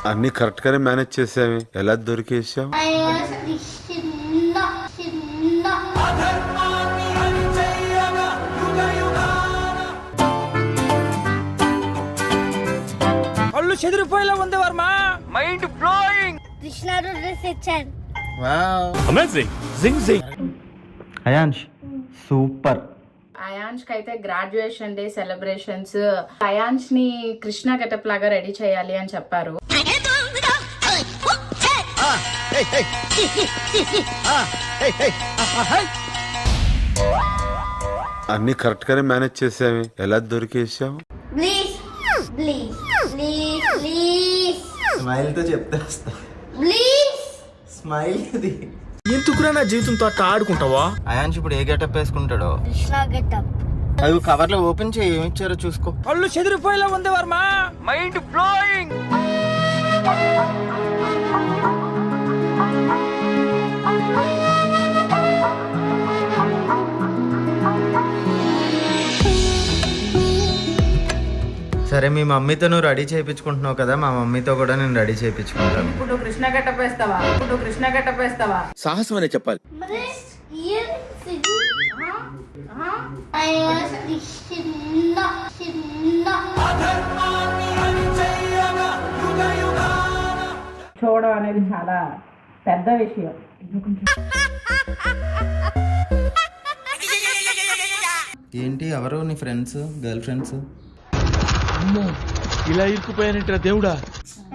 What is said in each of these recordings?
అన్ని కరెక్ట్ గానే మేనేజ్ చేసావి, ఎలా దొరికేసావు? కళ్ళు చెదిరిపోయేలా ఉంది Varma, mind blowing. Krishna dress ఇచ్చాను. Wow, amazing. జింగ్ జింగ్. అయాన్ష్ సూపర్. అయాన్ష్ కి అయితే గ్రాడ్యుయేషన్ డే సెలబ్రేషన్స్, అయాన్ష్ ని కృష్ణ గెటప్ లాగా రెడీ చేయాలి అని చెప్పారు. అన్ని కరెక్ట్ గానే మేనేజ్ చేసావి, ఎలా దొరికేసావు? Please please please please smile తో చెప్తే వస్తా. ప్లీజ్ స్మైల్ ఇది. ఎందుకురా నా జీవితంతో అట్లా ఆడుకుంటావా? అయాన్ష్ ఇప్పుడు ఏ గెటప్ వేసుకుంటాడో? కృష్ణ గెటప్. అది కవర్ లో ఓపెన్ చేయి, ఏమి ఇచ్చారో చూసుకో. కళ్ళు చెదిరిపోయేలా ఉంది వర్మ, మైండ్ బ్లోయింగ్. సరే, మీ మమ్మీతో నువ్వు రెడీ చేయించుకుంటున్నావు కదా, మా మమ్మీతో కూడా నేను రెడీ చేయించుకుంటాను. ఇప్పుడు కృష్ణ గెటప్ వేస్తావా? సాహసం అనే చెప్పాలి. మరి ఇయర్ సిటీ అయ్యాస్ కృష్ణ కృష్ణ చూడడం అనేది చాలా పెద్ద విషయం. ఏంటి, ఎవరు నీ ఫ్రెండ్స్, గర్ల్ ఫ్రెండ్స్? ఇలా ఇరుక్కుపోయానంటారా దేవుడా?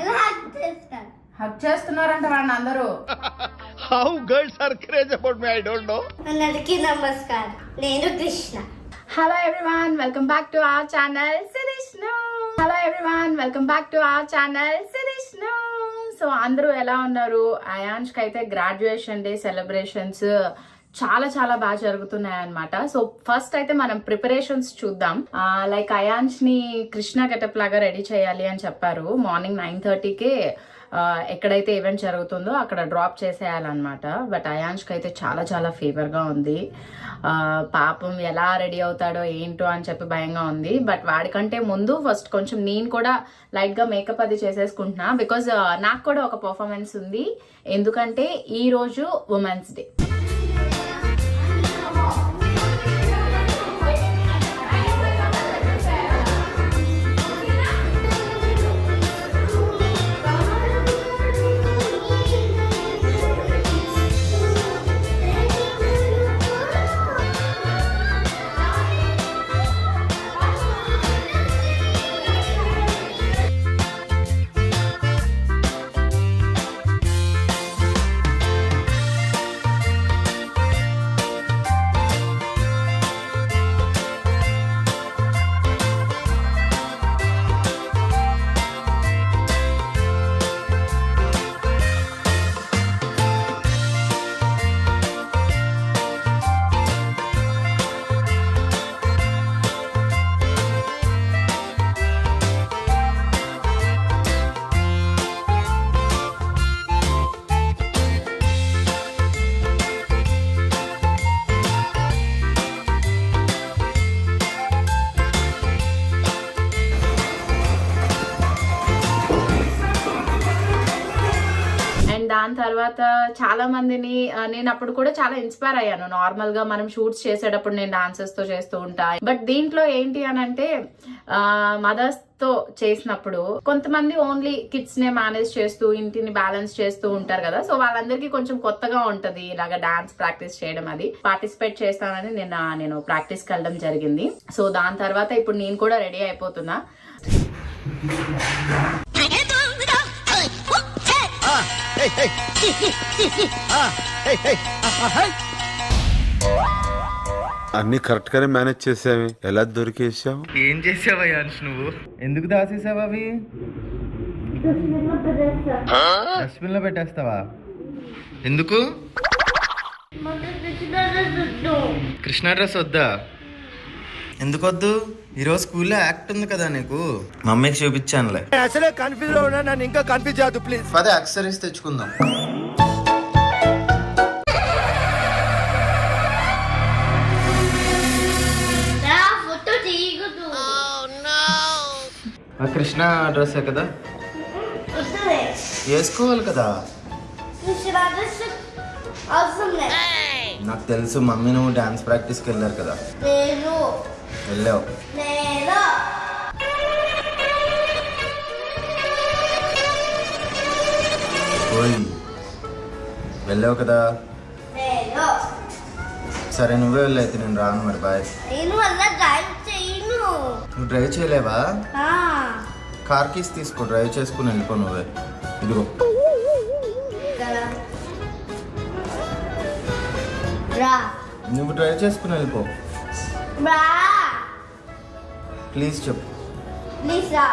ఎలా హక్ చేస్తాను? హక్ చేస్తున్నారంట వాళ్ళని అందరూ. How girls are craze about me, I don't know. అందరికీ నమస్కారం, నేను Krishna. Hello everyone, welcome back to our channel సిరిష్ను. సో అందరూ ఎలా ఉన్నారు? అయాన్ష్ కి అయితే గ్రాడ్యుయేషన్ డే సెలబ్రేషన్స్ చాలా చాలా బాగా జరుగుతున్నాయి అన్నమాట. సో ఫస్ట్ అయితే మనం ప్రిపరేషన్స్ చూద్దాం. లైక్ అయాన్ష్ ని కృష్ణ గెటప్ లాగా రెడీ చేయాలి అని చెప్పారు. మార్నింగ్ 9:30కే ఎక్కడైతే ఈవెంట్ జరుగుతుందో అక్కడ డ్రాప్ చేసేయాలన్నమాట. బట్ అయాన్ష్కి అయితే చాలా చాలా ఫీవర్గా ఉంది. పాపం ఎలా రెడీ అవుతాడో ఏంటో అని చెప్పి భయంగా ఉంది. బట్ వాడికంటే ముందు ఫస్ట్ కొంచెం నేను కూడా లైట్గా మేకప్ అది చేసేసుకుంటున్నా. బికాజ్ నాకు కూడా ఒక పర్ఫార్మెన్స్ ఉంది, ఎందుకంటే ఈరోజు ఉమెన్స్ డే. దాని తర్వాత చాలా మందిని నేను అప్పుడు కూడా చాలా ఇన్స్పైర్ అయ్యాను. నార్మల్ గా మనం షూట్స్ చేసేటప్పుడు నేను డాన్సెస్ తో చేస్తూ ఉంటా. బట్ దీంట్లో ఏంటి అని అంటే మదర్స్ తో చేసినప్పుడు కొంతమంది ఓన్లీ కిడ్స్ నే మేనేజ్ చేస్తూ ఇంటిని బ్యాలెన్స్ చేస్తూ ఉంటారు కదా. సో వాళ్ళందరికీ కొంచెం కొత్తగా ఉంటది ఇలాగా డాన్స్ ప్రాక్టీస్ చేయడం. అది పార్టిసిపేట్ చేస్తానని నేను ప్రాక్టీస్ కి వెళ్ళడం జరిగింది. సో దాని తర్వాత ఇప్పుడు నేను కూడా రెడీ అయిపోతున్నా. అన్ని కరెక్ట్ గానే మేనేజ్ చేసావి, ఎలా దొరికేసావు? ఏం చేసావు అయాన్ష్ నువ్వు? ఎందుకు దాసేసావు అవి? డస్ట్బిన్ లో పెట్టేస్తావా? ఎందుకు? కృష్ణ డ్రెస్ వద్దా? ఎందుకు వద్దు? ఈరోజు స్కూల్లో యాక్ట్ ఉంది కదా నీకు, మమ్మీకి చూపించానులే. అసలే కన్ఫ్యూజ్ లో ఉన్నా, నన్ను ఇంకా కన్ఫ్యూజ్ చేయద్దు ప్లీజ్. పదే యాక్సెసరీస్ తెచ్చుకుందాం. ఫోటో ఆ కృష్ణ డ్రెస్సే కదా, వస్తుంది. వేసుకోవాలి కదా. కృష్ణ డ్రెస్ అవసరం లేదు. నాకు తెలుసు మమ్మీ నువ్వు డాన్స్ ప్రాక్టీస్కి వెళ్ళారు కదా. లేదు వెళ్ళావు. లేదు ఓయ్ వెళ్ళావు కదా. లేదు. సరే నువ్వే వెళ్ళు అయితే, నేను రాను మరి. బాయ్. నేను వల్ల డ్రైవ్ చేయను. నువ్వు డ్రైవ్ చేయలేవా? ఆ, కార్ కీస్ తీసుకో, డ్రైవ్ చేసుకుని వెళ్ళిపో నువ్వే. ఇదిగో. కదా. రా నువ్వు డ్రైవ్ చేసుకుని వెళ్ళిపో. రా ప్లీజ్ చెప్పు. ప్లీజ్ రా.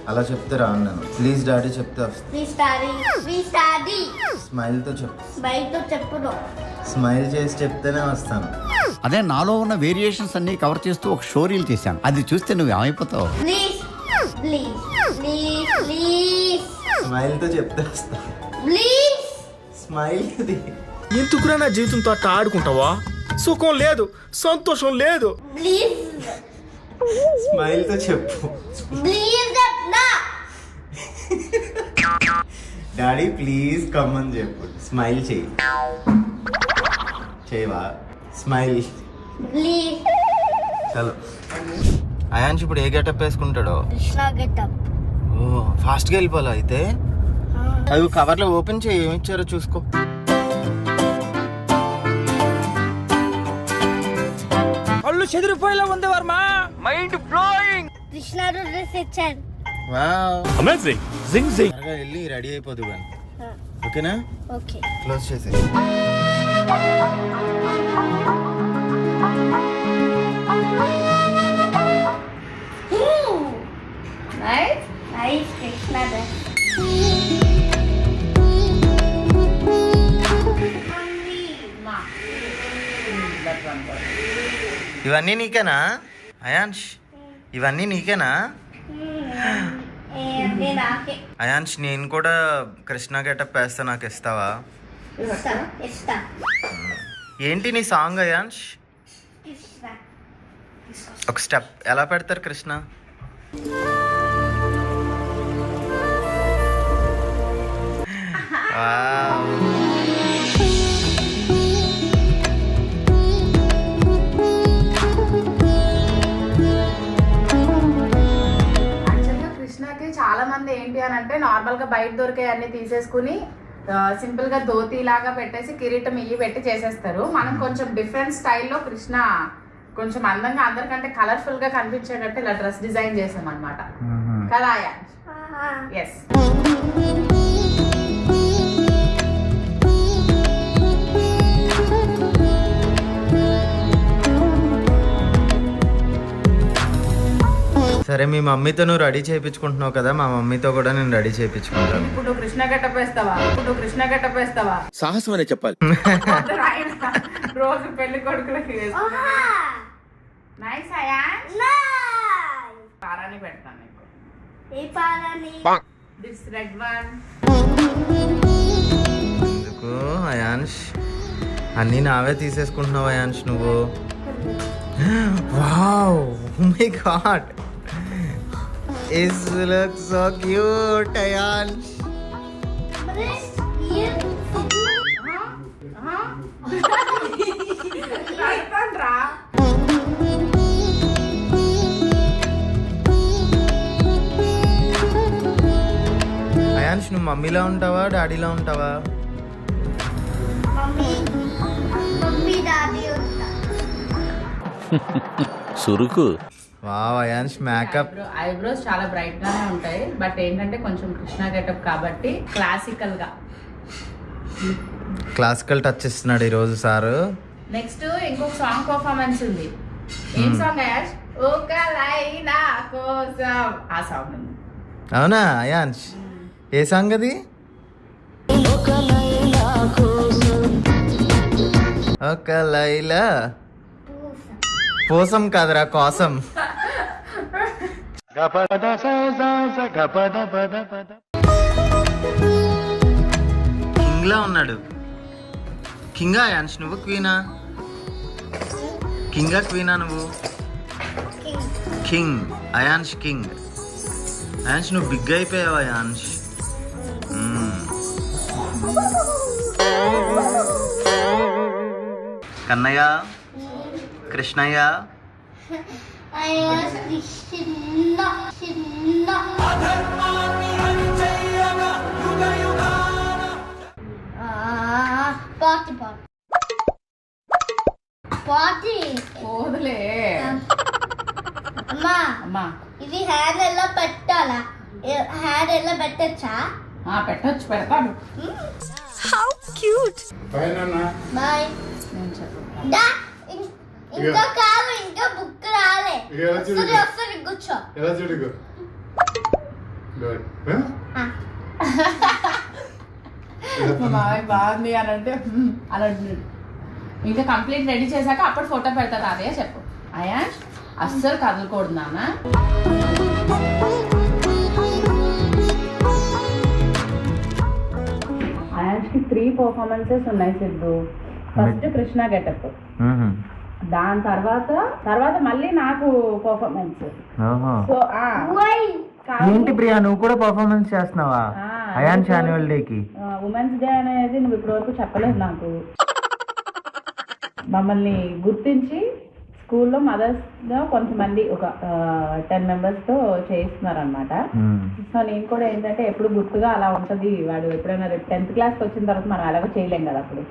అలా చెప్తే రాను నేను. ప్లీజ్ డాడీ చెప్తే వస్తా. Please daddy. Please daddy. స్మైల్తో చెప్పు. బయట చెప్పును. స్మైల్ చేసి చెప్తేనే వస్తాను. అదే నాలో ఉన్న వేరియేషన్స్ అన్ని కవర్ చేస్తూ ఒక షో రీల్ చేశాను. అది చూస్తే నువ్వు ఏమైపోతావు? ప్లీజ్ ప్లీజ్ ప్లీజ్ ప్లీజ్ స్మైల్తో చెప్తే వస్తా. ప్లీజ్ స్మైల్ ఎందుకురా నా జీవితంతో అట్ట ఆడుకుంటావా? సుఖం లేదు, సంతోషం లేదు. ప్లీజ్ స్మైల్తో చెప్పు. ప్లీజ్ చెప్నా. డాడీ ప్లీజ్ కమ్ అని చెప్పు. స్మైల్ చేయి. చేయవా? స్మైల్. ప్లీజ్. చలో. అయాన్ష్ ఇప్పుడు ఏ గెటప్ వేసుకుంటాడో? కృష్ణ గెటప్. ఓ ఫాస్ట్గా వెళ్ళిపోవాలా అయితే? అవి కవర్లో ఓపెన్ చేయి, ఏమి ఇచ్చారో చూసుకో. కళ్ళు చెదిరిపోయేలా ఉంది Varma. Mind blowing. Krishna dress ఇచ్చాను. వావ్. అమేజింగ్. జింగ్ జింగ్. త్వరగా వెళ్ళి రెడీ అయిపోదు కానీ. ఓకేనా? ఓకే. క్లోజ్ చేసే. నైస్. Nice Krishna dress. ఇవన్నీ నీకేనా అయాన్ష్? ఇవన్నీ నీకేనా? ఏంటి నాకే అయాన్ష్ నేను కూడా కృష్ణ గెటప్ వేస్తా, నాకు ఇస్తావా? ఇస్తా. ఇస్తా. ఏంటి నీ సాంగ్ అయాన్ష్? కృష్ణ. ఒక స్టెప్ ఎలా పెడతారు కృష్ణ? వావ్. యాక్చువల్గా కృష్ణకి చాలా మంది ఏంటి అని అంటే నార్మల్ గా బయట దొరికే అన్ని తీసేసుకుని సింపుల్ గా ధోతి లాగా పెట్టేసి కిరీటం ఇవి పెట్టి చేసేస్తారు. మనం కొంచెం డిఫరెంట్ స్టైల్లో కృష్ణ కొంచెం అందంగా అందరికంటే కలర్ఫుల్ గా కనిపించేటట్టు ఇలా డ్రెస్ డిజైన్ చేసాం అనమాట కదా అయాన్ష్? ఎస్. సరే మీ మమ్మీతో నువ్వు రెడీ చేయించుకుంటున్నావు కదా, మా మమ్మీతో కూడా నేను రెడీ చేయించుకుంటాను. ఇప్పుడు కృష్ణ గెటప్ వేస్తావా? ఇప్పుడు కృష్ణ గెటప్ వేస్తావా? సాహసం అనే చెప్పాలి. రోజు పెళ్లి కొడుకులకి నైస్ అయాన్ష్. పారాని పెడతాను నీకు. ఏ పాలని? This red one. ఎందుకు అయాన్ష్ అన్నీ నావే తీసేసుకుంటున్నావు అయాన్ష్ నువ్వు? Wow, oh my God, is look so cute Ayansh. రా. అయాన్ష్ నువ్వు మమ్మీలా ఉంటావా డాడీలా ఉంటావా? మమ్మీ. మమ్మీ డాడీ ఉంటా. సురుకు. Wow Ayansh makeup. ఐబ్రోస్ చాలా బ్రైట్ గానే ఉంటాయి, బట్ ఏంటంటే కొంచెం కృష్ణ గెటప్ కాబట్టి క్లాసికల్ గా. క్లాసికల్ టచ్ ఇస్తున్నాడు ఈరోజు సారు. నెక్స్ట్ ఇంకొక సాంగ్ పర్ఫార్మెన్స్ ఉంది. ఏం సాంగ్ అయాష్? ఒక లైనా కోసం ఆ సాంగ్ ఉంది. అవునా అయాన్ష్? ఏ సాంగ్ అది? ఒక లైలా కోసం కాదురా, కోసం. కింగ్ లా ఉన్నాడు. కింగా అయాన్ష్ నువ్వు? క్వీనా? కింగా క్వీనా నువ్వు? కింగ్. అయాన్ష్ కింగ్. అయాన్ష్ నువ్వు బిగ్ అయిపోయావా అయాన్ష్? కన్నయ్య, కృష్ణయ్య, పాటి పాటి పోదులే అమ్మా అమ్మా. ఇది హ్యాండ్ ఎలా పెట్టాలా? హ్యాండ్ ఎలా పెట్టచ్చా? పెట్టొచ్చు, పెడతాడు. బాయ్. నేను చెప్పు. దా, ఇంకా కాదు, ఇంకా బుక్ రాలే. వస్తుంది కూర్చో. మా మామయ్య బాగుంది అని అంటే అని అంటున్నాడు. ఇంకా కంప్లీట్ రెడీ చేశాక అప్పుడు ఫోటో పెడతాను. అదే చెప్పు అయాన్ష్, అస్సలు కదలకూడదు నాన్న. అయాన్ష్కి 3 పర్ఫార్మెన్సెస్ ఉన్నాయి సిద్ధు. ఫస్ట్ కృష్ణ గెటప్, దాని తర్వాత మళ్ళీ నాకు పర్ఫార్మెన్స్. సో ఏంటి ప్రియా, నువ్వు కూడా పర్ఫార్మెన్స్ చేస్తున్నావా అయాన్ష్ యాన్యువల్ డే కి? ఉమెన్స్ డే అనేది నువ్వు ఇప్పటి వరకు చెప్పలేదు నాకు. మమ్మల్ని గుర్తించి స్కూల్లో మదర్స్ గా కొంతమంది ఒక 10 members తో చేయిస్తున్నారు అనమాట. సో నేను కూడా ఏంటంటే ఎప్పుడు గుర్తుగా అలా ఉంటది. వాడు ఎప్పుడైనా రేపు 10th క్లాస్కి వచ్చిన తర్వాత మనం అలాగే చేయలేం కదా అప్పుడు.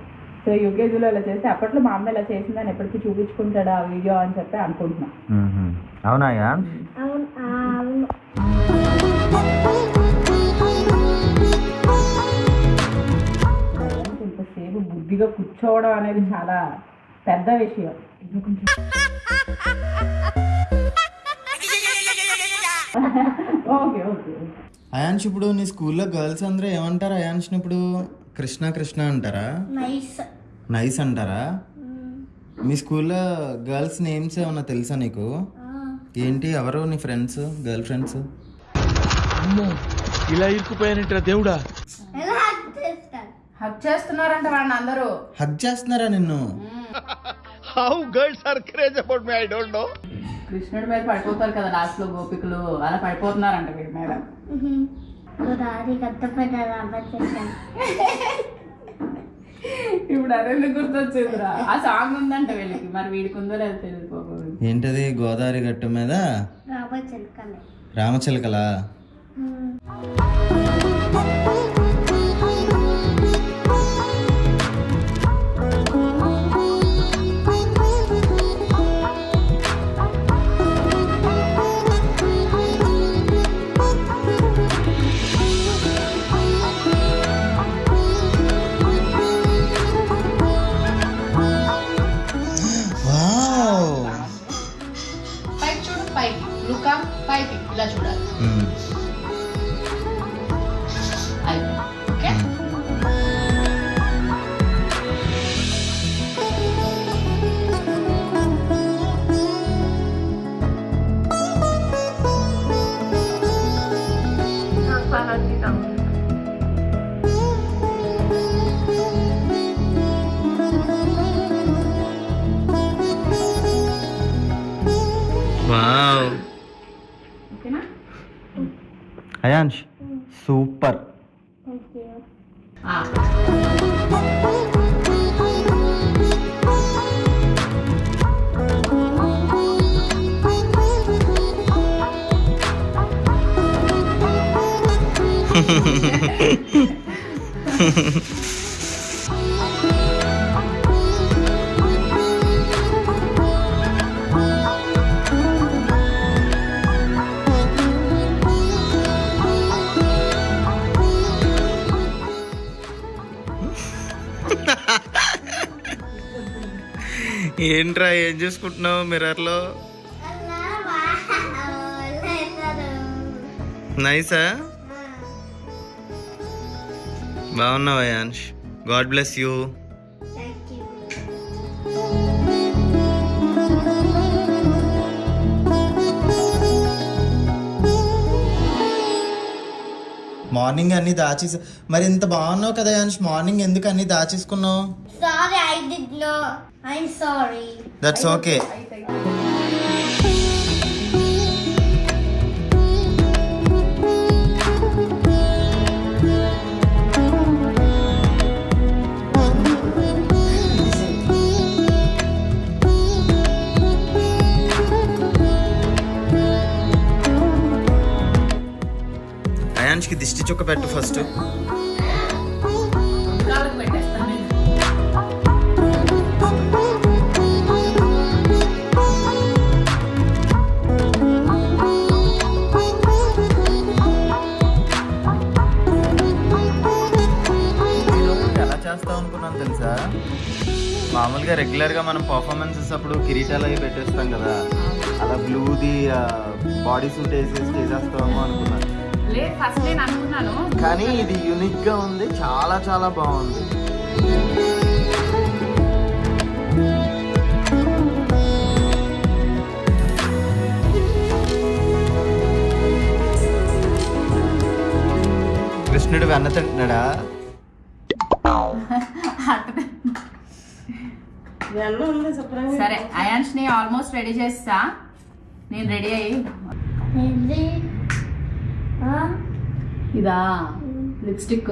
సో యూకేజీలో ఇలా చేస్తే అప్పట్లో మా అమ్మ ఇలా చేసిందని ఎప్పటికీ చూపించుకుంటాడు ఆ వీడియో అని చెప్పి అనుకుంటున్నా. అవునా? ఇంతసేపు బుద్ధిగా కూర్చోవడం అనేది చాలా పెద్ద విషయం. Okay okay. అయాన్ష్, ఇప్పుడు నీ స్కూల్లో గర్ల్స్ అందరూ ఏమంటారు అయాన్ష్? ఇప్పుడు కృష్ణ కృష్ణ అంటారా? నైస్ అంటారా? మీ స్కూల్లో గర్ల్స్ నేమ్స్ ఏమన్నా తెలుసా నీకు? ఏంటి, ఎవరు నీ ఫ్రెండ్స్, గర్ల్ ఫ్రెండ్స్? ఇలా ఇరుక్కుపోయానంటారా దేవుడా? హక్ చేస్తున్నారంట వాళ్ళని అందరూ. హక్ చేస్తున్నారా నిన్ను? How girls are crazy about me, I don't know. కృష్ణుడి మీద పడిపోతారు కదా లాస్ట్ లో గోపికలు, అలా పడిపోతున్నారంట వీడి మీద. ఇప్పుడు అదే గుర్తొచ్చేదిరా. ఆ సాంగ్ ఉందంట వీళ్ళకి, మరి వీడికి ఉందో లేదో తెలియదు. ఏంటది? గోదావరి గట్టు మీద రామచిలకలా? పైకి చూడు, పైకి లుక్ అప్, పైకి ఇలా చూడాలి. ఓకే. వావ్, ఓకేనా? అయాన్ష్ సూపర్. ఏంట్రా, ఏం చూసుకుంటున్నావు మిర్రర్లో? నైసా? బాగున్నావు Ayansh. God bless you. Morning అన్ని దాచేసి, మరి ఇంత బాగున్నావు కదా అయాన్ష్, మార్నింగ్ ఎందుకు అన్ని దాచేసుకున్నావు? Sorry, I did not. I'm sorry. That's okay. దిష్టి చుక్క పెట్టు ఫస్ట్. కాళ్ళకు పెట్టేస్తాను నేను. ఎలా చేస్తాం అనుకున్నాను తెలుసా? మామూలుగా రెగ్యులర్గా మనం పర్ఫార్మెన్సెస్ అప్పుడు కిరీటాలు అవి పెట్టేస్తాం కదా, అలా బ్లూది బాడీ సూట్ వేసేసి చేసేస్తామేమో అనుకున్నాను. లేదు ఫస్ట్ నేను అనుకున్నాను, కానీ ఇది యూనిక్గా ఉంది, చాలా చాలా బాగుంది. కృష్ణుడు వెన్న తింటున్నాడా? సరే అయాన్ష్ ని ఆల్మోస్ట్ రెడీ చేస్తా. నేను రెడీ అయ్యి ఏంది? ఆ? ఇదా లిప్స్టిక్.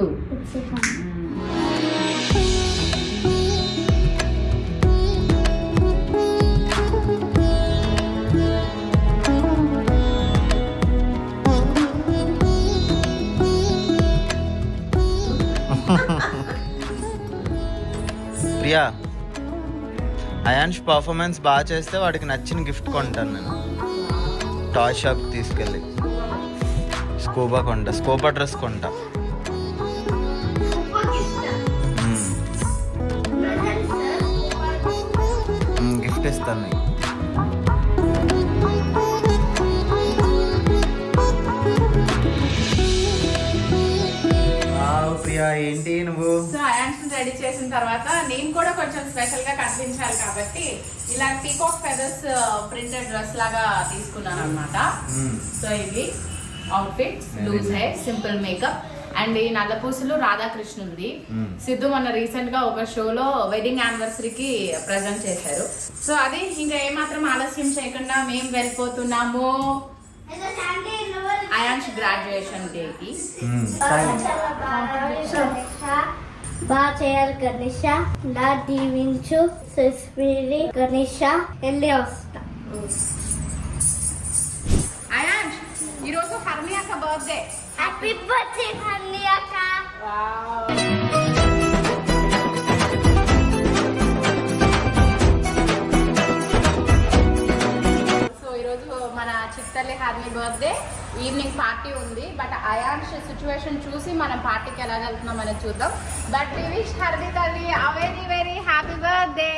ప్రియా, అయాన్ష్ పర్ఫార్మెన్స్ బాగా చేస్తే వాడికి నచ్చిన గిఫ్ట్ కొంటాను నేను. టాయ్ షాప్కి తీసుకెళ్ళి స్కోబా డ్రెస్ కొంటా. గిఫ్ట్ ఇస్తాను నీకు. ప్రియా ఏంటి నువ్వు? సో అయాన్స్ రెడీ చేసిన తర్వాత నేను కూడా కొంచెం స్పెషల్ గా కనిపించాలి కాబట్టి ఇలా పీకాక్ ఫెదర్స్ ప్రింటెడ్ డ్రెస్ లాగా తీసుకున్నాను అనమాట. సో ఇది outfit, loose hair, simple makeup. And ఈ నల్లపూసలు రాధాకృష్ణుంది. సిద్ధు మొన్న రీసెంట్ గా ఒక షోలో వెడ్డింగ్ యానివర్సరీకి ప్రజెంట్ చేశారు. సో అది ఇంకా ఏమాత్రం ఆలస్యం చేయకుండా మేము వెళ్ళిపోతున్నాము అయాన్స్ గ్రాడ్యుయేషన్ డేకి. బాగా చేయాలి గణేష, నా దీవించు, సుస్మిరి గణేష, వెళ్ళి వస్తా. అయాన్స్ ఈరోజు హర్మి అక్క బర్త్డే. హ్యాపీ బర్త్డే హర్మి అక్క. మన చిత్తల్లి హర్మి బర్త్డే ఈవినింగ్ పార్టీ ఉంది. బట్ అయాన్స్ సిచ్యువేషన్ చూసి మనం పార్టీకి ఎలా వెళ్తున్నాం అనేది చూద్దాం. బట్ వి విష్ హర్మి తల్లి a very very happy birthday.